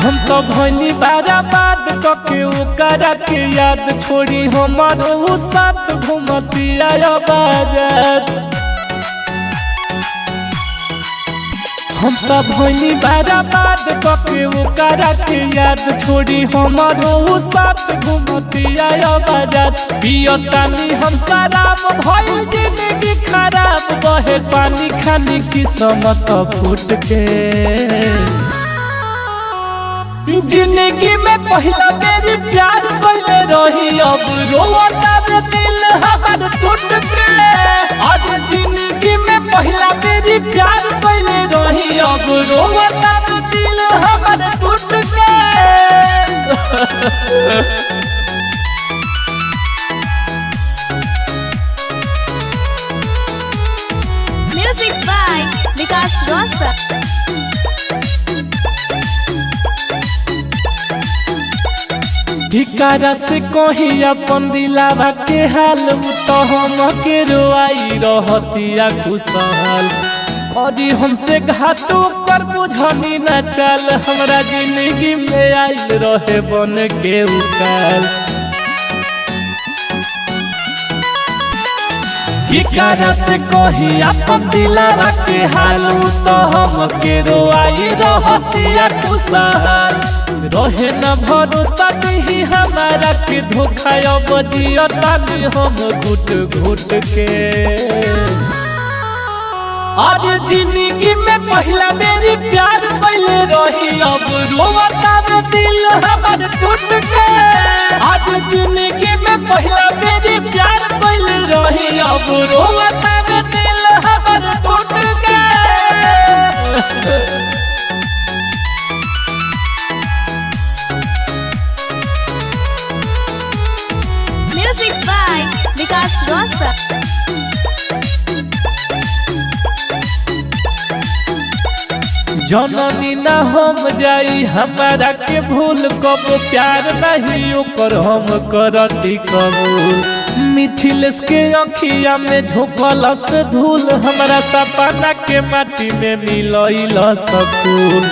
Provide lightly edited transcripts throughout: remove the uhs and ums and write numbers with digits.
हम तो भनी बर्बाद कके ओकरा के याद छोड़ी हमार उ साथ घूमतिया बाजार। हम तो भनी बर्बाद कके ओकरा के याद छोड़ी हमार उ साथ घूमतिया बाजार। पियतानी हम शराब भइल जिंदगी खराब बहे पानी खानी किस्मत फूट के। जिंदगी में पहला मेरी प्यार कइले रही अब रोता रे दिल हमर टूट के। आज जिंदगी में पहला मेरी प्यार कइले रही अब रोता रे दिल हमर टूट के। Music by Vikas Rosa. भिकारा से कही अपन दिलावा के हाल तो हम के रोआई रहतिया खुशहाल। और हमसे घाटो कर बुझनी न चल हमरा जिंदगी में आइल रहे बन के उकाल। भिकारा से कही अपन दिलावा के हाल तो हम के रोआई रहतिया खुशहाल। रहे न भरोसा नहीं हमारा के धोखा अब जियतानी हम घुट घुट के। आज जिंदगी में पहला मेरी प्यार कइले रही अब रोता रे दिल हमर टूट के। आज जिंदगी में पहला मेरी प्यार कइले रही अब रोता रे दिल हमर टूट के। Music by Vikas Rosa. जननी न हम जाई हमारा के भूल कब प्यार नहीं ओकर हम करती कबूल। मिथिलेश के अखिया में झोंकल से धूल हमारा सपना के माटी में मिलइल सकून।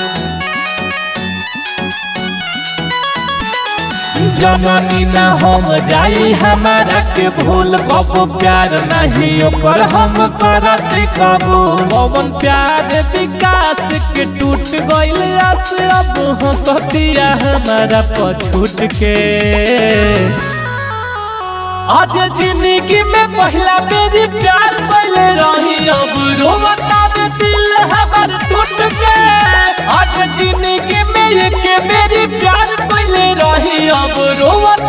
जननी न हम जाई हमारा के भूल कब प्यार नहीं ओकर हम करती कबूल। पवन प्यार विकास के टूट गइल आस अब हंसतिया हमारा पछूट के। आज जिंदगी में पहला मेरी प्यार कइले रही अब रोता रे दिल हमर टूट के। आज जिंदगी में एक मेरी प्यार कइले रही अब रोता